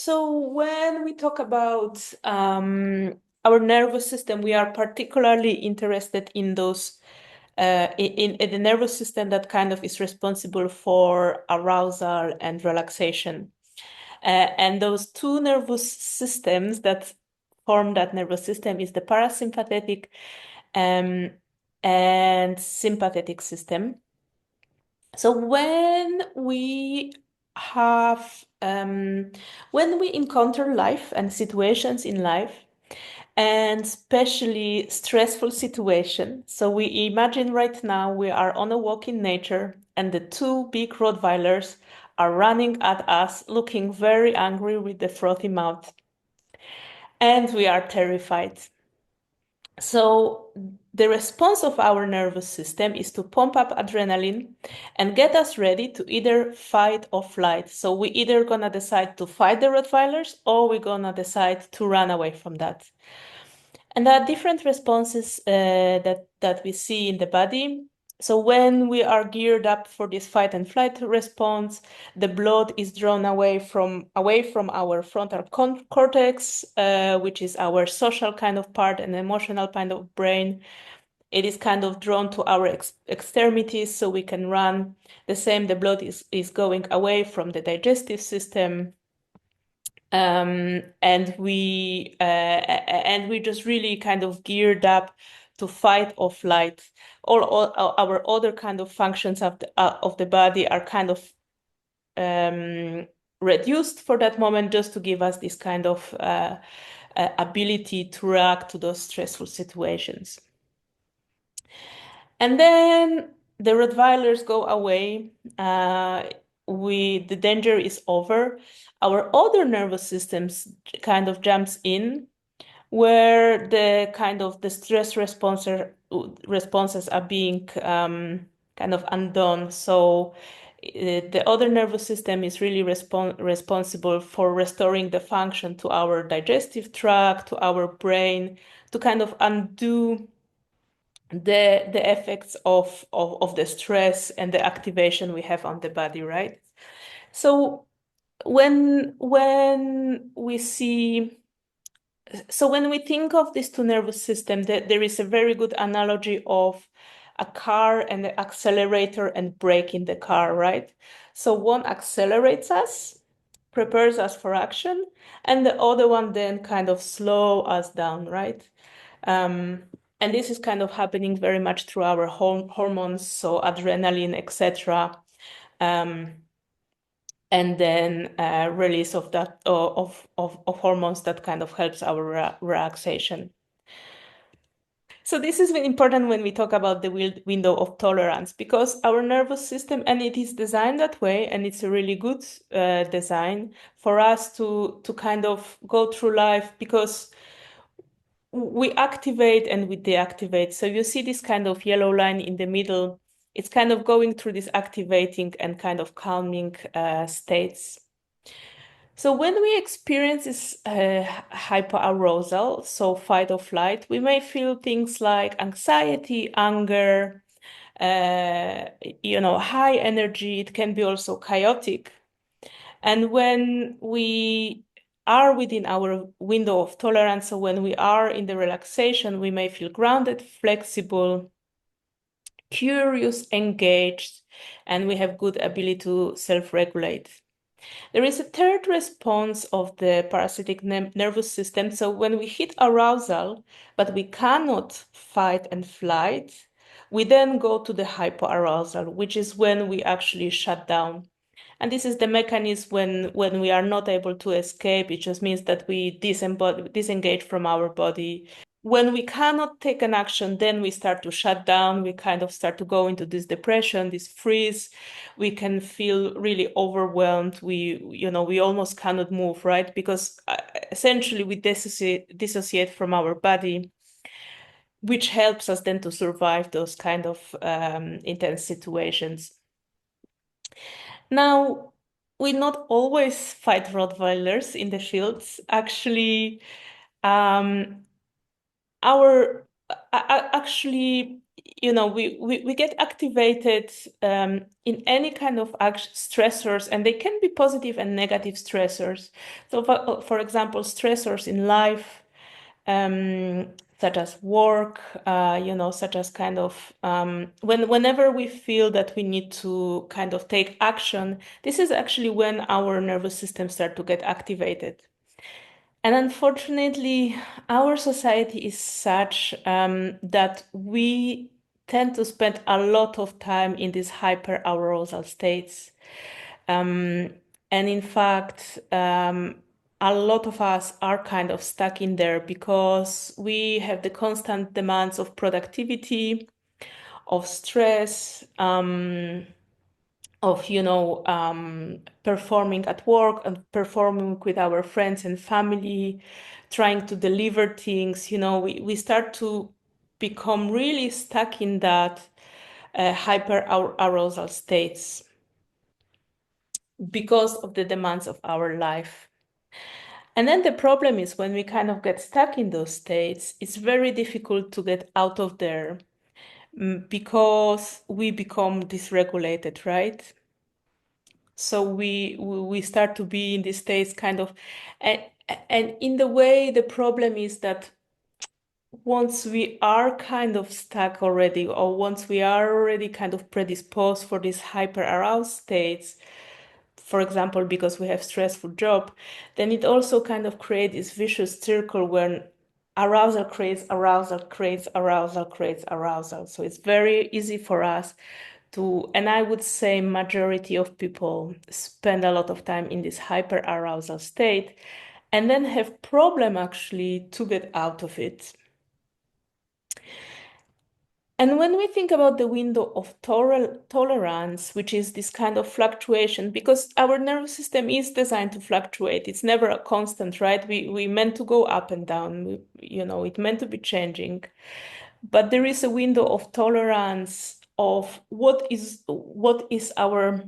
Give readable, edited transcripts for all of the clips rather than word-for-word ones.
So when we talk about our nervous system, we are particularly interested in those in the nervous system that kind of is responsible for arousal and relaxation. And those two nervous systems that form that nervous system is the parasympathetic um, and sympathetic system. So have when we encounter life and situations in life, and especially stressful situation. So we imagine right now we are on a walk in nature and the two big Rottweilers are running at us, looking very angry with the frothy mouth. And we are terrified. So the response of our nervous system is to pump up adrenaline and get us ready to either fight or flight. So we either gonna decide to fight the Rottweilers or we're gonna decide to run away from that. And there are different responses that we see in the body. So when we are geared up for this fight and flight response, the blood is drawn away from our frontal cortex, which is our social kind of part and emotional kind of brain. It is kind of drawn to our extremities so we can run. The same, the blood is going away from the digestive system. And we just really kind of geared up to fight or flight. All our other kind of functions of the body are kind of reduced for that moment, just to give us this kind of ability to react to those stressful situations. And then the Rottweilers go away. The danger is over. Our other nervous systems kind of jumps in, where the stress responses are being kind of undone. So the other nervous system is really responsible for restoring the function to our digestive tract, to our brain, to kind of undo the effects of the stress and the activation we have on the body, right? So when we see so when we think of these two nervous systems, there is a very good analogy of a car and the accelerator and brake in the car, right? So one accelerates us, prepares us for action, and the other one then kind of slow us down, right? And this is kind of happening very much through our hormones, so adrenaline, etc. And then release of that of hormones that kind of helps our relaxation. So this is very important when we talk about the window of tolerance, because our nervous system, and it is designed that way, and it's a really good design for us to kind of go through life, because we activate and we deactivate. So you see this kind of yellow line in the middle. It's kind of going through this activating and kind of calming states. So when we experience this hyperarousal, so fight or flight, we may feel things like anxiety, anger, high energy. It can be also chaotic. And when we are within our window of tolerance, so when we are in the relaxation, we may feel grounded, flexible, curious, engaged, and we have good ability to self-regulate. There is a third response of the parasitic nervous system. So when we hit arousal, but we cannot fight and flight, we then go to the hypoarousal, which is when we actually shut down. And this is the mechanism when we are not able to escape. It just means that we disengage from our body. When we cannot take an action, then we start to shut down. We kind of start to go into this depression, this freeze. We can feel really overwhelmed. We almost cannot move, right? Because essentially we dissociate from our body, which helps us then to survive those kind of intense situations. Now, we not always fight Rottweilers in the fields. Actually, our actually we get activated in any kind of stressors, and they can be positive and negative stressors. So, for example, stressors in life, um, such as work, such as kind of whenever we feel that we need to kind of take action, this is actually when our nervous system start to get activated. And unfortunately, our society is such that we tend to spend a lot of time in these hyper arousal states. Um, and in fact, a lot of us are kind of stuck in there because we have the constant demands of productivity, of stress, of performing at work and performing with our friends and family, trying to deliver things. We start to become really stuck in that hyper arousal states because of the demands of our life. And then the problem is when we kind of get stuck in those states, it's very difficult to get out of there because we become dysregulated, right? So we start to be in these states kind of, and, and in the way, the problem is that once we are kind of stuck already, or once we are already kind of predisposed for these hyper aroused states, for example, because we have stressful job, then it also kind of creates this vicious circle when arousal creates arousal, creates arousal, creates arousal. So it's very easy for us to, and I would say majority of people spend a lot of time in this hyper arousal state and then have problem actually to get out of it. And when we think about the window of tolerance, which is this kind of fluctuation, because our nervous system is designed to fluctuate, it's never a constant, right? We meant to go up and down, it meant to be changing. But there is a window of tolerance of what is our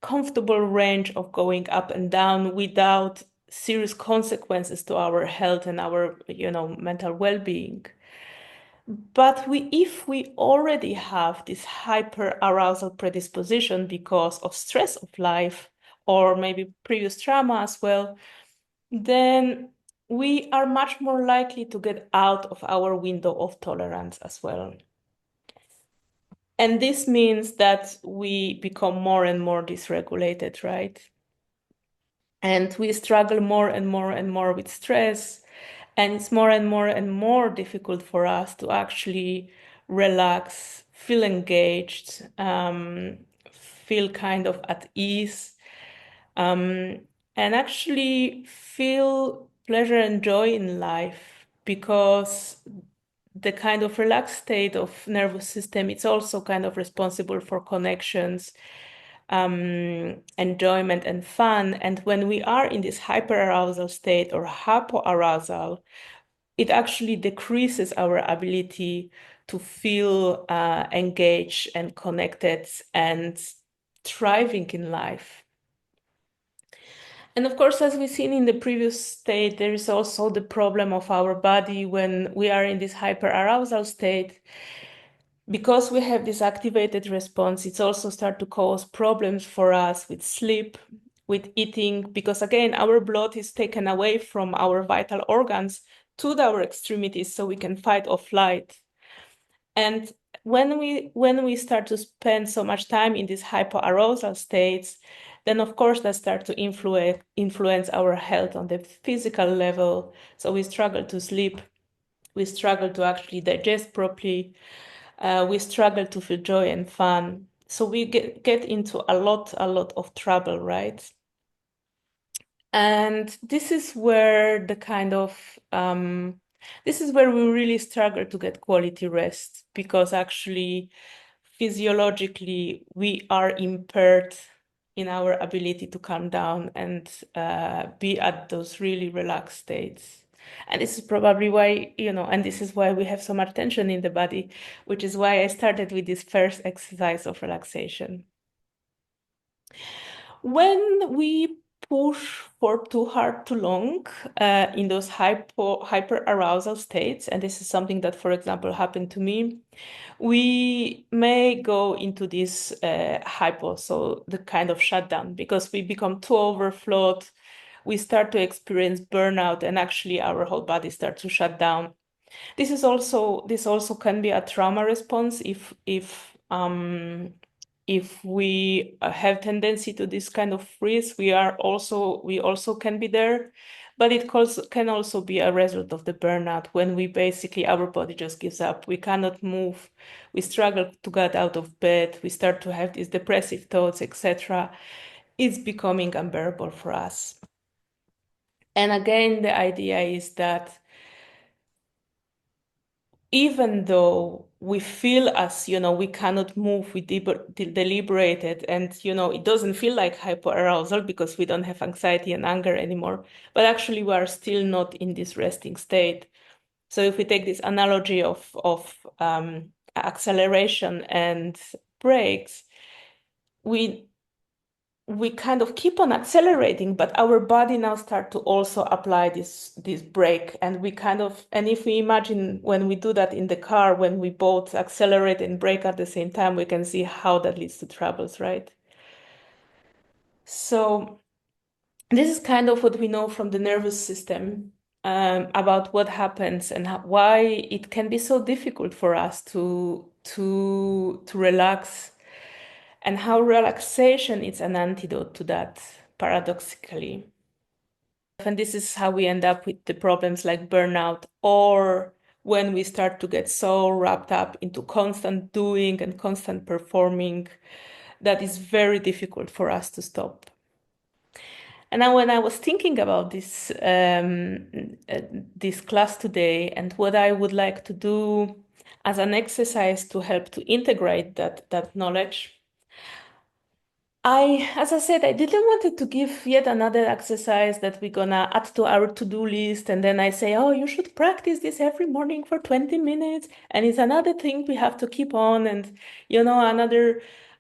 comfortable range of going up and down without serious consequences to our health and our, mental well-being. But if we already have this hyper arousal predisposition because of stress of life or maybe previous trauma as well, then we are much more likely to get out of our window of tolerance as well. And this means that we become more and more dysregulated, right? And we struggle more and more and more with stress. And it's more and more and more difficult for us to actually relax, feel engaged, feel kind of at ease, um, and actually feel pleasure and joy in life, because the kind of relaxed state of nervous system, it's also kind of responsible for connections, enjoyment and fun. And when we are in this hyperarousal state or hypoarousal, it actually decreases our ability to feel engaged and connected and thriving in life. And of course, as we've seen in the previous state, there is also the problem of our body when we are in this hyperarousal state. Because we have this activated response, it's also start to cause problems for us with sleep, with eating, because again, our blood is taken away from our vital organs to our extremities so we can fight or flight. And when we start to spend so much time in these hypoarousal states, then of course that start to influence our health on the physical level. So we struggle to sleep, we struggle to actually digest properly, we struggle to feel joy and fun. So we get into a lot of trouble, right? And this is where this is where we really struggle to get quality rest, because actually physiologically we are impaired in our ability to calm down and be at those really relaxed states. And this is probably why, and this is why we have so much tension in the body, which is why I started with this first exercise of relaxation. When we push for too hard too long in those hyper arousal states, and this is something that, for example, happened to me, we may go into this hypo, so the kind of shutdown, because we become too overflowed, we start to experience burnout, and actually our whole body starts to shut down. This also can be a trauma response if we have tendency to this kind of freeze. We also can be there, but can also be a result of the burnout when we basically our body just gives up. We cannot move. We struggle to get out of bed. We start to have these depressive thoughts, etc. It's becoming unbearable for us. And again, the idea is that even though we feel as, we cannot move, we deliberated, and, it doesn't feel like hypoarousal because we don't have anxiety and anger anymore, but actually we are still not in this resting state. So if we take this analogy of acceleration and brakes, we kind of keep on accelerating, but our body now start to also apply this brake, and if we imagine when we do that in the car, when we both accelerate and brake at the same time, we can see how that leads to troubles, right? So this is kind of what we know from the nervous system about what happens and why it can be so difficult for us to relax, and how relaxation is an antidote to that, paradoxically. And this is how we end up with the problems like burnout, or when we start to get so wrapped up into constant doing and constant performing that is very difficult for us to stop. And now, when I was thinking about this class today and what I would like to do as an exercise to help to integrate that knowledge, as I said, I didn't want it to give yet another exercise that we're gonna add to our to-do list, and then I say, oh, you should practice this every morning for 20 minutes, and it's another thing we have to keep on, and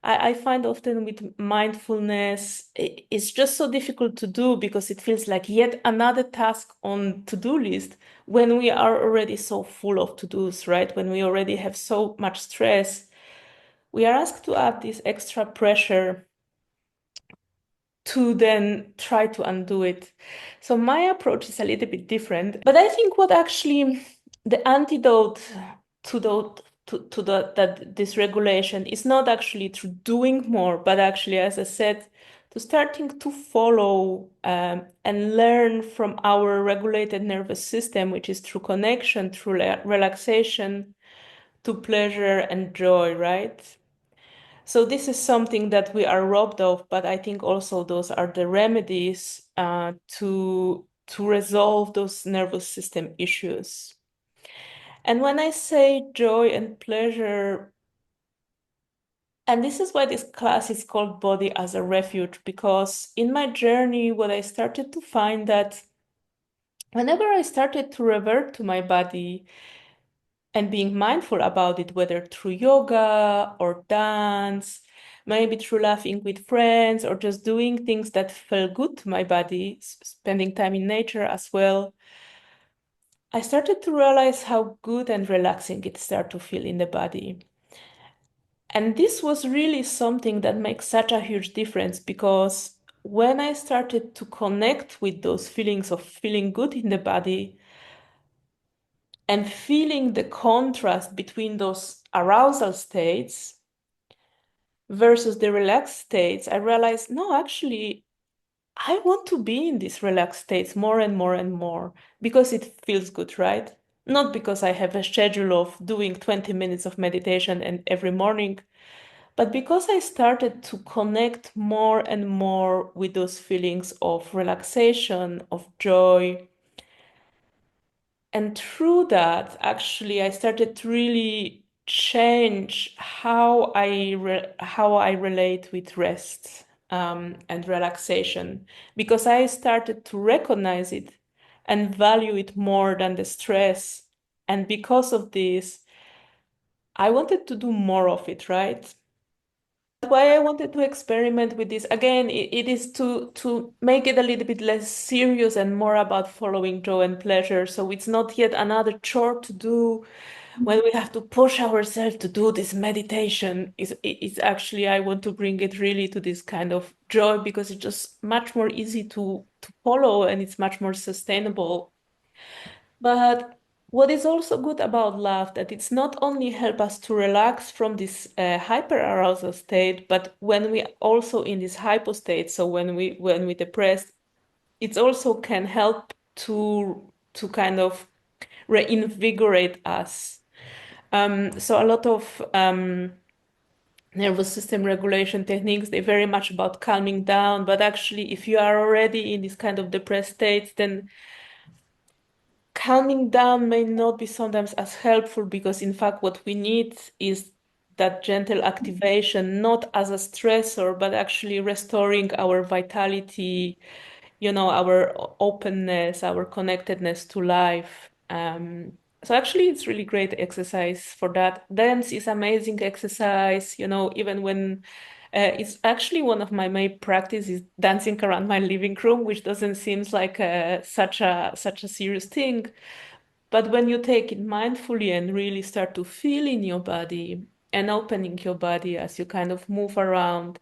I find often with mindfulness, it's just so difficult to do because it feels like yet another task on to-do list when we are already so full of to-dos, right? When we already have so much stress, we are asked to add this extra pressure to then try to undo it. So my approach is a little bit different, but I think what actually the antidote to that dysregulation is not actually through doing more, but actually, as I said, to starting to follow and learn from our regulated nervous system, which is through connection, through relaxation, to pleasure and joy, right? So this is something that we are robbed of, but I think also those are the remedies to resolve those nervous system issues. And when I say joy and pleasure, and this is why this class is called Body as a Refuge, because in my journey, what I started to find that whenever I started to revert to my body and being mindful about it, whether through yoga or dance, maybe through laughing with friends or just doing things that felt good to my body, spending time in nature as well, I started to realize how good and relaxing it started to feel in the body. And this was really something that makes such a huge difference, because when I started to connect with those feelings of feeling good in the body, and feeling the contrast between those arousal states versus the relaxed states, I realized, no, actually, I want to be in these relaxed states more and more and more because it feels good, right? Not because I have a schedule of doing 20 minutes of meditation and every morning, but because I started to connect more and more with those feelings of relaxation, of joy, and through that, actually, I started to really change how I relate with rest and relaxation, because I started to recognize it and value it more than the stress. And because of this, I wanted to do more of it, right? why I wanted to experiment with this again, it is to make it a little bit less serious and more about following joy and pleasure. So it's not yet another chore to do when we have to push ourselves to do this meditation. It's actually I want to bring it really to this kind of joy because it's just much more easy to follow and it's much more sustainable. But what is also good about love that it's not only help us to relax from this hyperarousal state, but when we also in this hypo state, so when we depressed, it also can help to kind of reinvigorate us. So a lot of nervous system regulation techniques, they're very much about calming down, but actually if you are already in this kind of depressed states, then calming down may not be sometimes as helpful because, in fact, what we need is that gentle activation, not as a stressor, but actually restoring our vitality, our openness, our connectedness to life. So actually, it's really great exercise for that. Dance is amazing exercise, even when it's actually one of my main practices, dancing around my living room, which doesn't seem like such a serious thing. But when you take it mindfully and really start to feel in your body and opening your body as you kind of move around,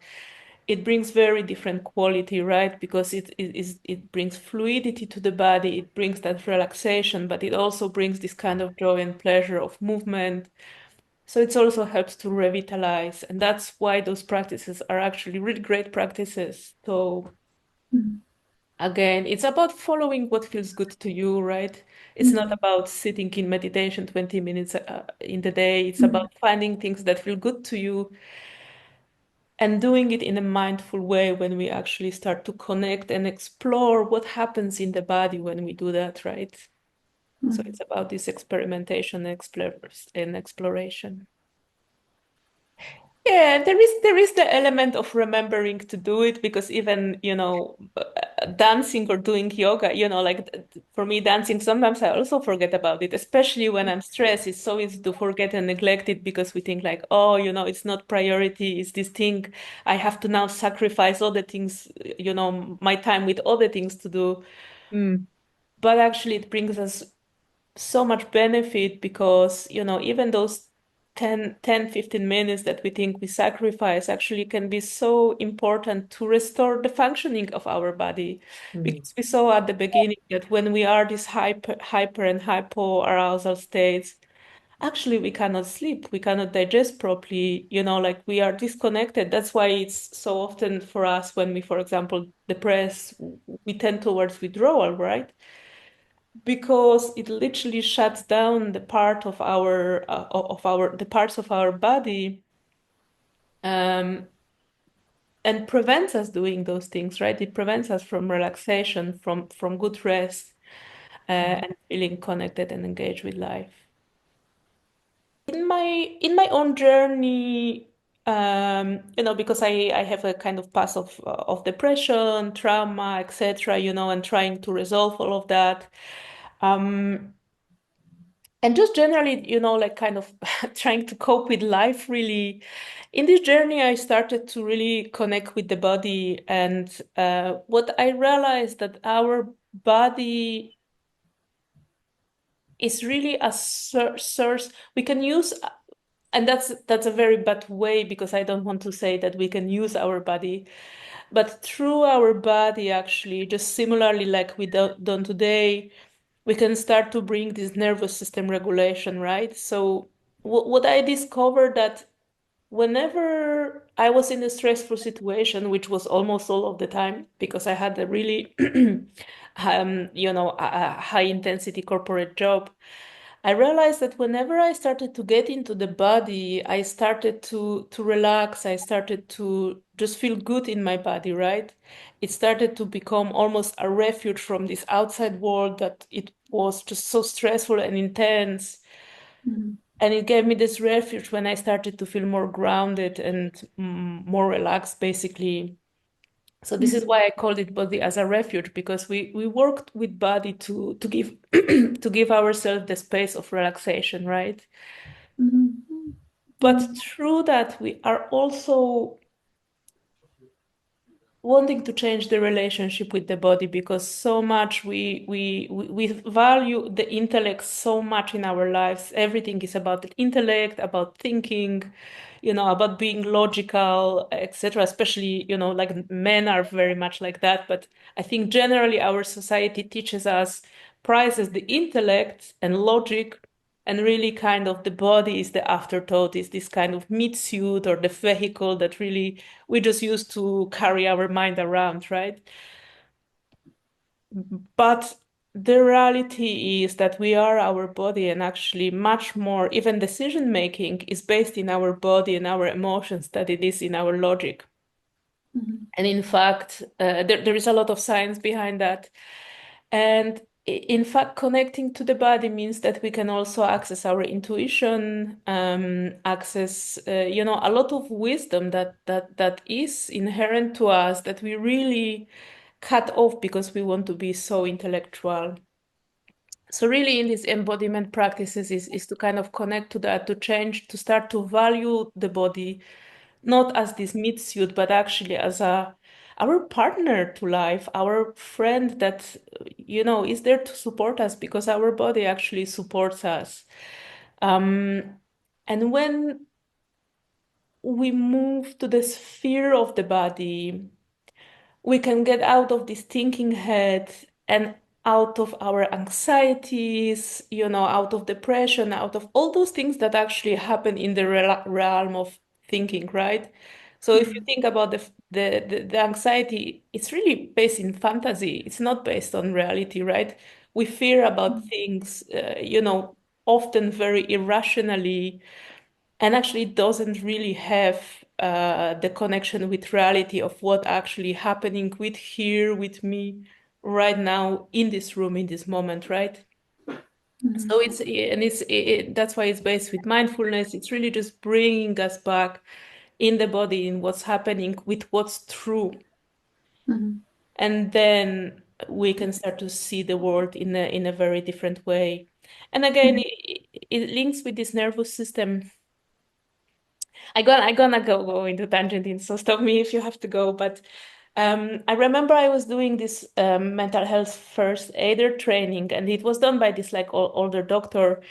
it brings very different quality, right? Because it brings fluidity to the body, it brings that relaxation, but it also brings this kind of joy and pleasure of movement. So it also helps to revitalize, and that's why those practices are actually really great practices. So Mm. again, it's about following what feels good to you, right? It's not Mm. about sitting in meditation 20 minutes in the day. It's Mm. about finding things that feel good to you and doing it in a mindful way when we actually start to connect and explore what happens in the body when we do that, right? So Mm. it's about this experimentation and exploration. Yeah, there is the element of remembering to do it because even, dancing or doing yoga, like for me, dancing, sometimes I also forget about it, especially when I'm stressed. It's so easy to forget and neglect it because we think like, oh, it's not priority. It's this thing. I have to now sacrifice all the things, my time with other things to do. Mm. But actually, it brings us so much benefit because, even those 15 minutes that we think we sacrifice actually can be so important to restore the functioning of our body. Mm. Because we saw at the beginning that when we are these hyper and hypo arousal states, actually we cannot sleep, we cannot digest properly, like we are disconnected. That's why it's so often for us when we, for example, depress, we tend towards withdrawal, right? Because it literally shuts down the part of our the parts of our body, um, and prevents us doing those things, right? It prevents us from relaxation, from good rest, and feeling connected and engaged with life. In my own journey, because I have a kind of past of depression, trauma, etc., and trying to resolve all of that. Um, and just generally, like kind of trying to cope with life really. In this journey, I started to really connect with the body. And what I realized that our body is really a source we can use. And that's a very bad way because I don't want to say that we can use our body, but through our body, actually, just similarly like we done today, we can start to bring this nervous system regulation, right? So what I discovered that whenever I was in a stressful situation, which was almost all of the time because I had a really, a high intensity corporate job, I realized that whenever I started to get into the body, I started to relax. I started to just feel good in my body, right? It started to become almost a refuge from this outside world that it was just so stressful and intense. Mm. And it gave me this refuge when I started to feel more grounded and more relaxed, basically. So this is Mm. why I called it body as a refuge because we worked with body to give to give ourselves the space of relaxation, right? Mm. But through that, we are also wanting to change the relationship with the body because so much we value the intellect so much in our lives. Everything is about the intellect, about thinking, about being logical, etc. Especially, like men are very much like that. But I think generally our society teaches us, prizes the intellect and logic, and really kind of the body is the afterthought, is this kind of meat suit or the vehicle that really we just use to carry our mind around, right? But the reality is that we are our body, and actually much more, even decision making is based in our body and our emotions than it is in our logic. Mhm. And in fact, there is a lot of science behind that. And in fact, connecting to the body means that we can also access our intuition, access, a lot of wisdom that is inherent to us that we really cut off because we want to be so intellectual. So really in these embodiment practices is to kind of connect to that, to change, to start to value the body, not as this meat suit, but actually as our partner to life, our friend that, is there to support us because our body actually supports us. Um, and when we move to the sphere of the body, we can get out of this thinking head and out of our anxieties, out of depression, out of all those things that actually happen in the realm of thinking, right? So if you Mhm. think about the anxiety, it's really based in fantasy. It's not based on reality, right? We fear about Mhm. things, often very irrationally, and actually doesn't really have the connection with reality of what actually happening with here with me right now in this room in this moment, right? So Mhm. that's why it's based with mindfulness. It's really just bringing us back in the body, in what's happening with what's true, Mhm. and then we can start to see the world in a very different way. And again, Mhm. it links with this nervous system. I gonna go into tangent, so stop me if you have to go. But I remember I was doing this mental health first aider training, and it was done by this like older doctor.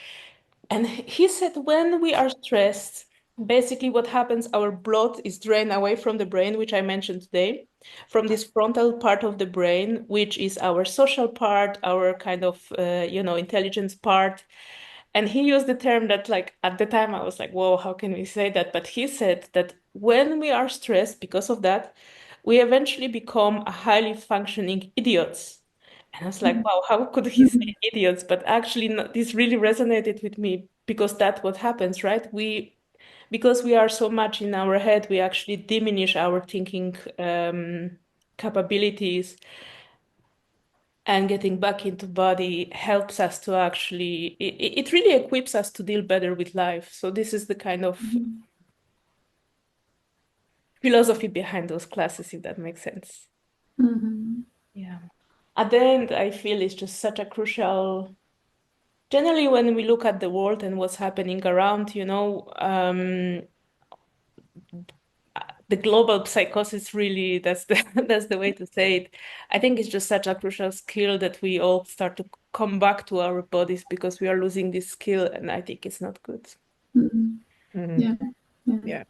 And he said when we are stressed, basically what happens, our blood is drained away from the brain, which I mentioned today, from this frontal part of the brain, which is our social part, our kind of intelligence part. And he used the term that, like, at the time I was like, whoa, how can we say that? But he said that when we are stressed because of that, we eventually become a highly functioning idiots. And I was like, wow, how could he say Mhm. idiots? But actually, this really resonated with me because that's what happens, right? Because we are so much in our head, we actually diminish our thinking capabilities, and getting back into body helps us to actually it really equips us to deal better with life. So this is the kind of Mhm. philosophy behind those classes, if that makes sense. Mhm. Yeah. At the end, I feel it's just such a crucial, generally when we look at the world and what's happening around, the global psychosis, really, that's the that's the way to say it. I think it's just such a crucial skill that we all start to come back to our bodies because we are losing this skill, and I think it's not good. Mhm. Mhm. Yeah. Yeah. Yeah.